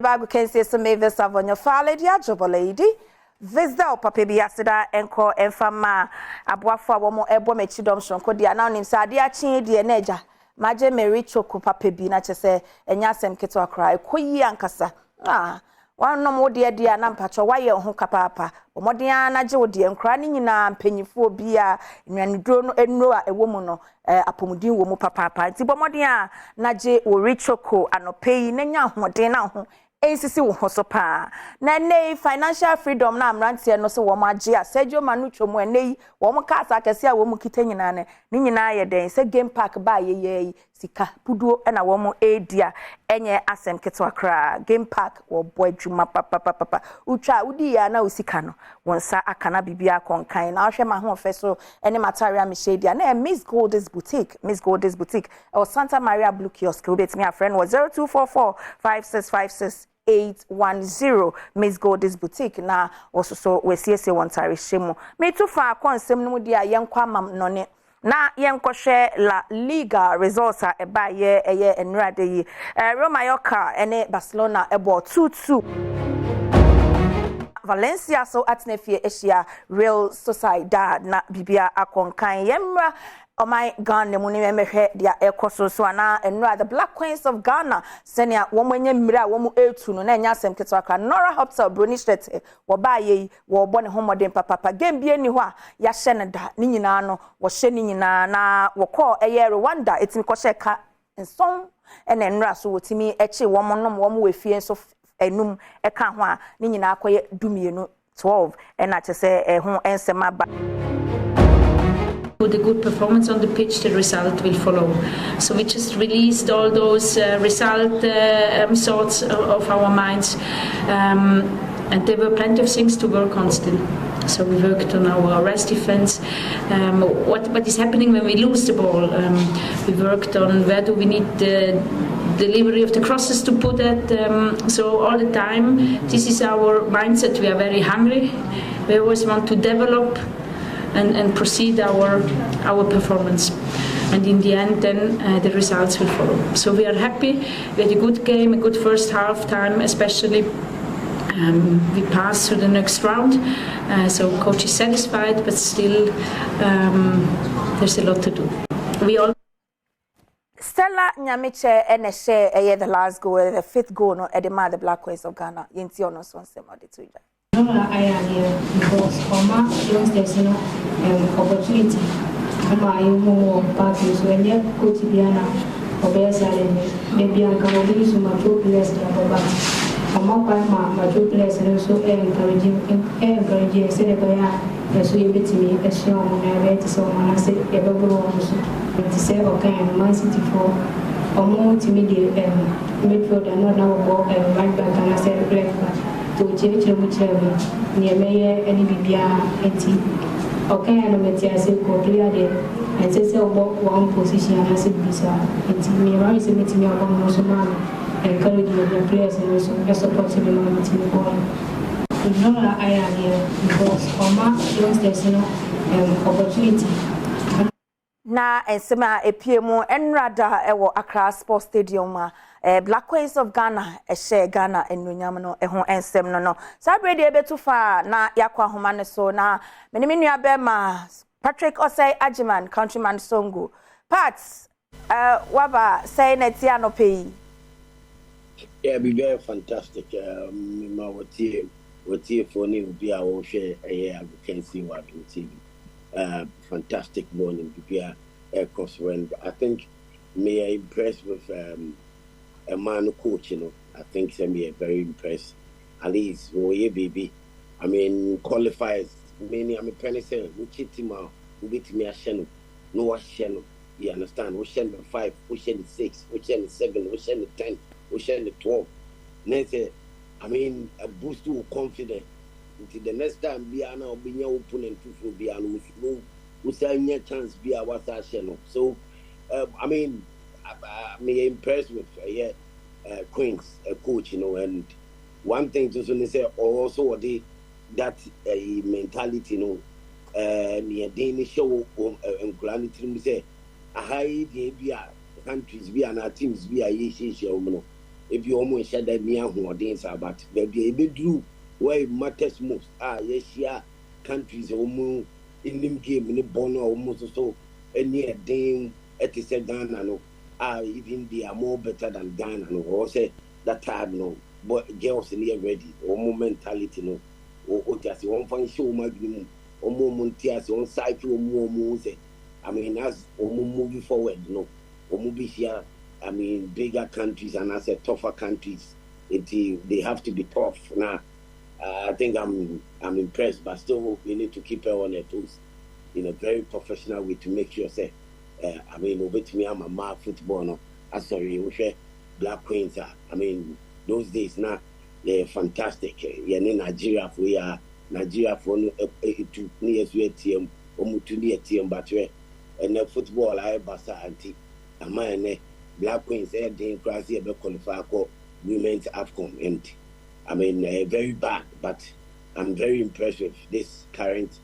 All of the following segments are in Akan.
Bible can say some Mavis on your father, dear Job lady. Visda papa bi aseda enko enfama aboafo abomo ebo mechidom shonko dia na onim sa dia chin dia na eja maje meri choko papa bi na chese enya asem keto akra ekoyi ankasa wanom wo dia na mpacho waye ho kapapa omoden anaje wo dia nkra ni nyina mpanyifo bi a nwanudro no enro a ewo mu no apomudin wo mu papa nti bomoden a naje wo richoko anopeyi na nya hoden na ho ensisi wo hoso pa na nei financial freedom na amrantie no se wo magie a Sergio Manucho mu nei wo mu kasa kese a wo mu kita nyina ne nyina ye den se game park ba ye sika puduo na wo mu edia enye asem keto akra game park wo boy dwuma papa utwa udi ya na usika no wonsa akana bibia konkan na ahwe ma ho feso ene material mishedia na Miss Gold's boutique or Santa Maria Blue Kiosk we bet me a friend was 0244 5656 810 Miss Gold's boutique na also so we see one tare shemu me too far konsem no dia yenkwa mam no ne na yenkwohwe La Liga results a eba ye eye enrade yi Roma Yoka ene Barcelona ebo 2-2 Valencia so atnefie Asia Real Sociedad na bibia akonkan yemra oh my Ghana mu ne mehwe dia ekoso so ana enra the Black Queens of Ghana senia wo mwenye mira wo mu etu no na nya asem keto aka Nora Hotel Brunishtet wo ba ye wo bo ne homoden papa game bi ani ho a ya hye ne da ni nyina no wo hye ni nyina na wo call eye Rwanda etimi ko hye ka nson ene enra so wotimi echi wo monom wo mu wefie so enum eka ho a ni nyina akoye dumienu 12 ena chese ho ensema ba with a good performance on the pitch, the result will follow. So we just released all those result thoughts of our minds, and there were plenty of things to work on still. So we worked on our rest defense. What is happening when we lose the ball? We worked on where do we need the delivery of the crosses to put it. So all the time, this is our mindset. We are very hungry. We always want to develop and proceed our performance, and in the end then the results will follow. So we are happy. We had a good game, a good first half time especially. We passed to the next round, so coach is satisfied, but still there's a lot to do. We all Stella Nyamiche NSA the last goal, the fifth goal no edema the Black Queens of Ghana yenti ono so nsem ode to ida. No, I am here because Oma once there's no opportunity. Oma you more parties when you go to Biana or Besale, maybe I can only use my two players about Oma my two players and also encouraging said by so you bet me a show on I bet so I say ever go to say okay Man City for Omo to me the midfield and not now ball right back and I said left back. To change near Mayor any Bibia and okay, and I say go clear there and say about one position as it is me around meeting me about most man encouraging the players and also supporting the man team going. No, I am here because Oma once there's no opportunity. Na ensema epiemu enrada ewo Accra Sports Stadium Black Queens of Ghana share Ghana enunyam no eho ensem no sabre de ebetu fa na yakwa homa ne so na menimi nua be ma Patrick Osei Ajiman countryman songo parts waba say netia no pay. Yeah, be very fantastic. Ma wotie for ni bi a wo hwe I can see what TV. Fantastic morning to cross when I think me I impressed with a man coach, you know. I think me very impressed. At least baby. I mean qualifiers many I mean penny say we cheat him out, we beat me a channel. No channel. You understand? We send the 5, we send the 6, we send the 7, we send the 10, we send the 12. Next I mean a boost to confidence. Until the next time be an opponent to be an we say any chance be our channel. So I mean I'm impressed with Queens coach, you know, and one thing to say also that mentality, you know, near Danish show and quality say a high be countries be and our teams be a if you almost said that near who audience about baby a bit drew where it matters most. Yes, yeah, countries almost in them game in the bono almost so any dame at the Ghana no. Even they are more better than Ghana no. Or say that time no, but girls in here ready or more mentality no. Or just one fine show my dream or more montias on cycle or more music. I mean, as or moving forward, no, or moving here. I mean, bigger countries and I said tougher countries. They have to be tough. Now, I think I'm impressed, but still we need to keep her on her toes in a very professional way to make sure. Say, I mean, over to me, I'm a mad football. No, sorry, we share Black Queens. I mean, those days now they're fantastic. Yeah, in Nigeria for Nigeria for 2 years we team, almost 2 years team, but and the football I basa anti, am Black Queens they crazy about qualify for women's AFCON empty. I mean, very bad, but I'm very impressed with this current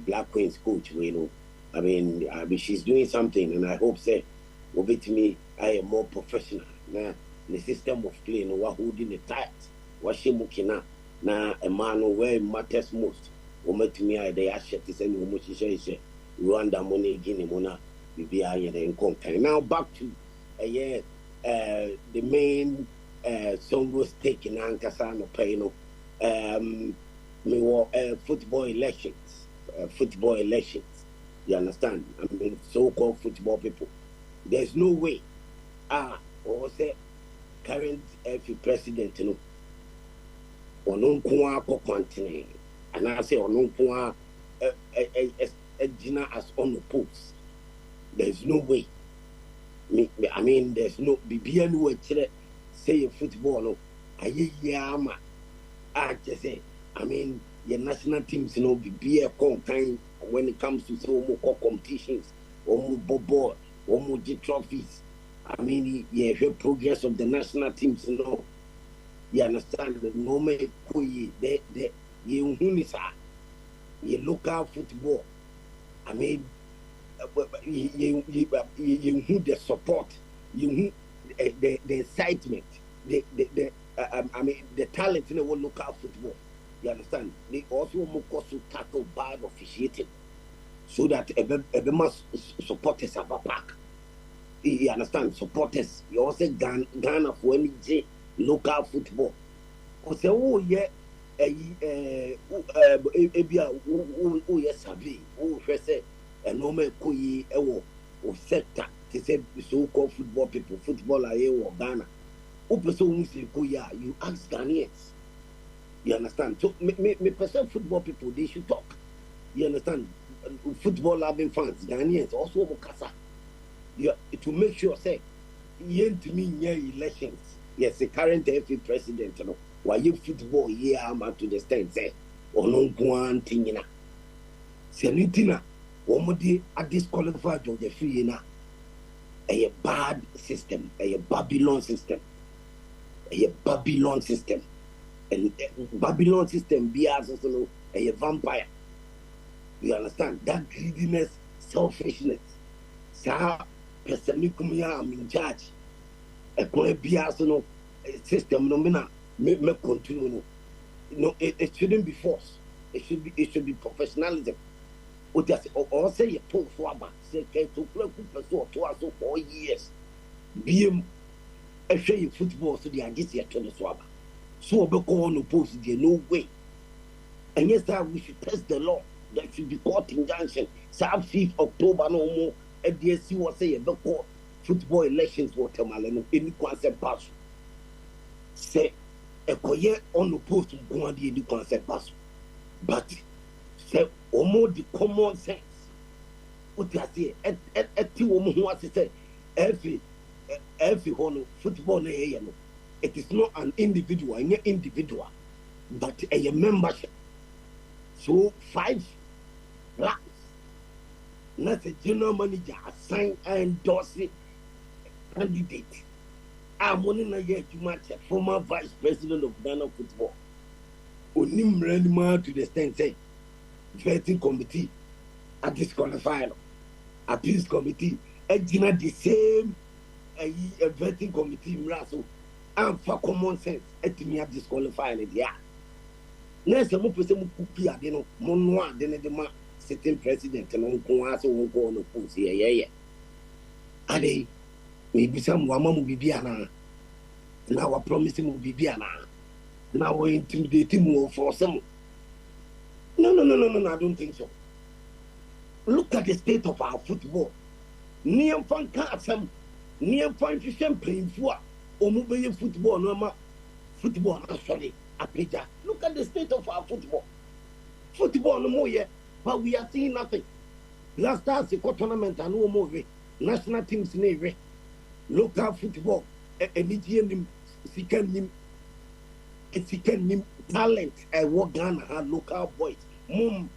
Black Queens coach. You know, I mean, she's doing something, and I hope say, over to me, I am more professional. Now, the system of play, no, what holding the tight, what she looking at. Now, a man where it matters most. Over to me, I they are shit to send you much. Rwanda money, Guinea Mona. Now back to the main song was taken and Casano Payno. We were football elections. You understand? I mean, so-called football people. There's no way. Or say current president, you know, or no continent, and I say or no Gina as unopposed. There's no way. I mean, there's no BBN word say football. No, I just say, I mean, your national teams, you know, be time when it comes to so more competitions, or more ball, or more trophies. I mean, yeah, the progress of the national teams, you know. You understand the moment you local football. I mean, you the support, you the excitement, I mean the talent in the local football. You understand? They also want to tackle bad officiating, so that every supporters have a pack. You understand? Supporters. You also Ghana for any local football. I say, oh yeah. And normal koi or sector to say so-called football people, football or Ghana. You ask Ghanaians. You understand? So me percent football people they should talk. You understand? Football loving fans, Ghanaians also Mokasa. To make sure say to me elections. Yes, the current FA president, you know, why you football to the stand say or no one thing in a Senitina. One are disqualified of the free na a bad system, a Babylon system, and Babylon system be as also a vampire. You understand that greediness, selfishness. Sa person I'm in charge. A coin be as no system no me continue. No, it shouldn't be forced. It should be professionalism. Or say you pull swabber, say to play to us 4 years. Be a shame football so they are just here to the swabber. So be on opposed there no way. And yes, sir, we should test the law. There should be court injunction. 5th October no more. And the SC was say the court football elections watermelon any concept pass. Say a coyer on opposed to go on the concept pass. But say almost the common sense. What you say? At the woman who has to say every football it is not an individual, but a membership. So 5 blacks. Not a general manager assigned and endorse candidate. I'm only a year to match a former vice president of Ghana football. Only to the stand say vetting committee a disqualified appeals committee and the same a vetting committee so and for common sense etimi a disqualify ne dia na se mo pese mo kupi ade no mo no ade ne de ma sitting president no nko ase wo nko no post ye ade we bisa mo ama mo bibia na wa promise mo bibia na wa intimidate mo force mo no, I don't think so. Look at the state of our football. Near fan can't near fan to playing for or football no football sorry Apeja. Look at the state of our football. Football no more yet, but we are seeing nothing. Last time the tournament and no more national teams in local football and seeking talent and what Ghana had local boys. Mum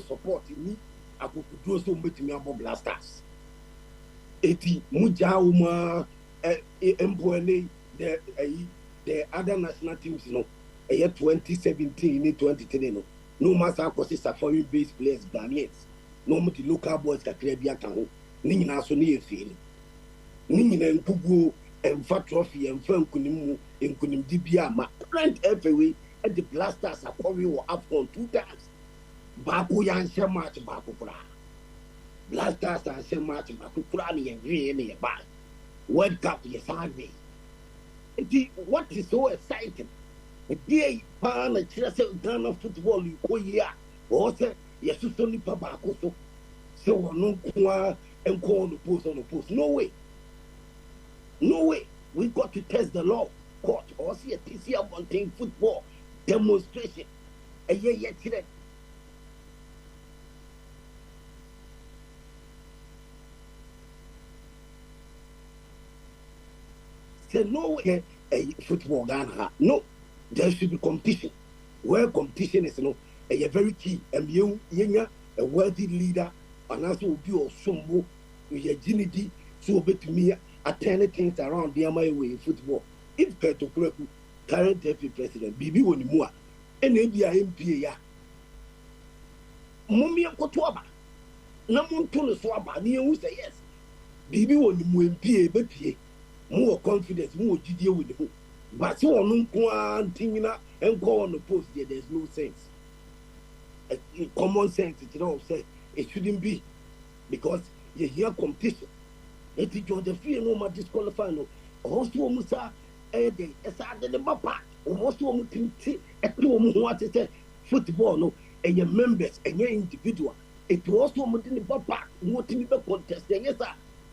support me. I could do so much me about blasters. Eti Mujauma Employee the other national teams, you know, a year 2017, 2010, no matter causes are foreign based players, Ghanaians, no more the local boys can clear the account, Nina Sony feeling. Nina and Kugu and Fat Trophy and Firm Kunimu and Kunim Dibia, my current everywhere. And the blasters are coming up on 2 times. Baku yan share match Baku Kura. Blasters are share match Baku Kurani and Green back. World Cup yes hardly. What is so exciting? A day pan a Chelsea Ghana football you go here. Or say yes to Tony Pabaco so no kwa and call the post on the post. No way. We got to test the law. Court or see a TC one thing football. Demonstration. A year today. Say no way a football Ghana. No, there should be competition. Where competition is a very key. And you a worthy leader and also will be a sumbo with your dignity so bet me attend things around the my way in football. If Peto current FA president Bibi Wonimua NABA MP ya Mummy Kotuaba Namun Swaba near who say yes Bibi Wonimu MP BP more confidence more GD with him but so on Tingina and go on the post there there's no sense common sense say it shouldn't be because you hear competition it is the fear no more disqualify no also Musa the papa almost football no and your members and your individual it was in the papa what in the contest yes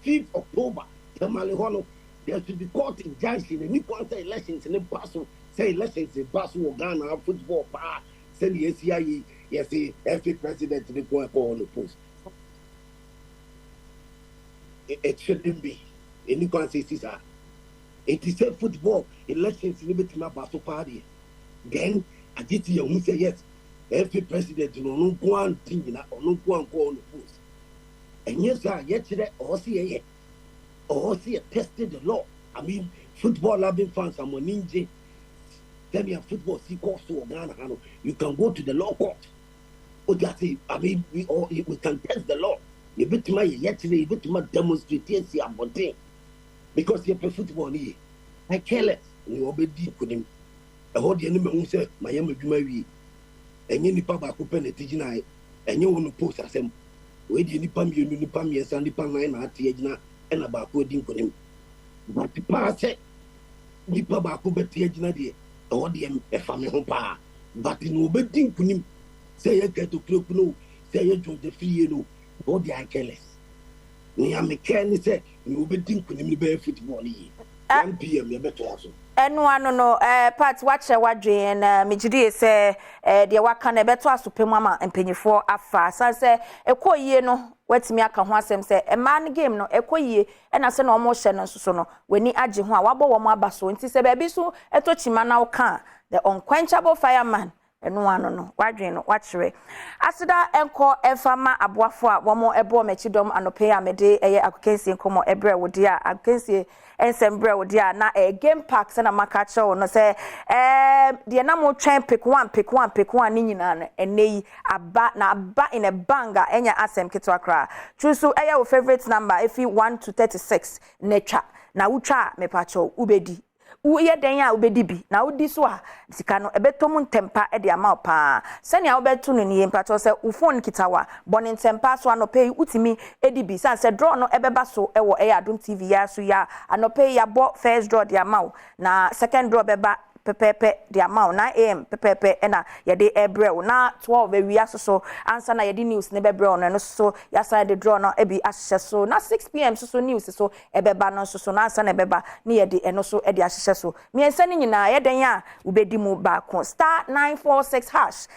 5th October Tamale there should be court injunction and you can't say elections in the past say elections in Basu Ghana football pa send the ACIE yes FA president to the go on the post it shouldn't be any can't say Caesar. It is a football elections liberty na Basu party. Then I did you who say yes. Every president no go and thing na no go and go on the post. And yes, sir, yesterday or see tested the law. I mean, football loving fans are ninja. Tell me a football see course to Ghana. You can go to the law court. I mean, we can test the law. You bet my yesterday, you bet my demonstrate see about thing. Because you play football here. I care less. You obey deep with him. I hold the enemy who said, my young Jumawi. And you papa open a teaching eye. And you want to post as him. Where do you pam you pam yes and the pam 9 at Tiagina and about coding for him. But the pass said, the papa could bet Tiagina, or the family home power. But in obeying to him, say I get to cloak no, say I do the free no, or the eye careless. Ni amekeni say ni obedin kunim be football yi 1 PM ye beto aso enu anu no part wache wadwen na migidi say de waka na beto aso pemu ama empanyifo afa san say ekoyie no watimi aka ho asem say man game no ekoyie na say na omo hye no nsoso no wani age ho a wabo wo mo abaso nti say ba bi so etochima na woka the unquenchable fireman enu anu no wadwen no wachire asida enko efama aboafo a wo mo ebo mechidom anope amede eye akokensie nkomo ebre wodi a akokensie ensembre wodi a na game park se na makache wo no se de na mo twen pick one ni nyina no eneyi aba in a banga enya asem kitwa kra chusu eye wo favorite number if you 1 to 36 netwa na utwa mepacho ubedi uye den a obedi bi na odi so a sika no ebetom ntempa e de ama pa se ne a obetu no ne mpacho se u phone kitawa boni ntempa so anope utimi edi bi san se draw no ebeba so e wo Adom TV ya so ya anope ya bo first draw de ama na second draw beba pepepe the amount 9 am pepepe ena ye de ebrel na 12 we so answer na ye de news ne bebrel no so ya side the draw no e bi ahye so na 6 pm so news so ebeba no so na answer na ebeba ne ye de eno so e de ahye so me ensa ni nyina ye den a ubedi mu ba ko *946#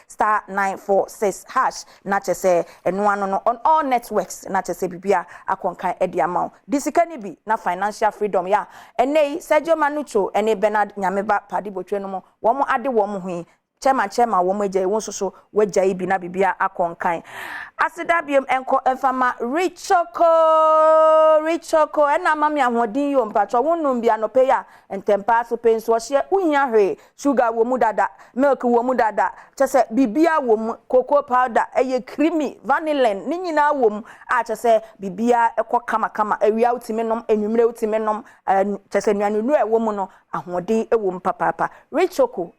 *946# na chese eno ano no on all networks na chese bibia akonkan e de amount disika ni bi na financial freedom ya enei Sergio Manucho ene Bernard Nyameba padi botwe no mo wo ade wo mo hu chema wo mo agya won so wagya ibi na bibia akonkan asida biem enko enfama richoko ena mami ahodin yo mpacho wonum bia no pe ya entempa so pe nso hye uhia hwe sugar wo mu dada milk wo mu dada chese bibia wo mu cocoa powder eye creamy vanilla ni nyina wo mu a chese bibia ekọ kama awia utime nom enwumre utime nom chese nuanu nu e wo mu no ahodin e wo mpapapa richoko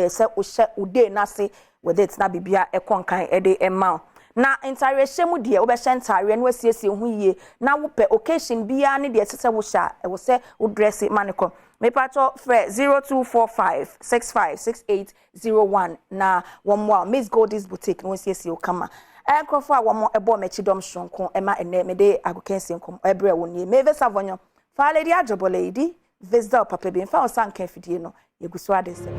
se uhye ude na se with it na bibia ekonkan ede ema na entire shemu de wo be hye entire no asiesie hu yie na wo pe occasion bia ne de sese wo hya wo se wo dress maniko me pacho fre 0245656801 na wo mo Miss Goldie's boutique no asiesie o kama enkrofo a wo mo ebo mechidom shonko ema ene me de agokensi nkom ebre wo nie meve savonyo fa lady ajobo lady visitor papa bi fa osanka fidie no yeguso adese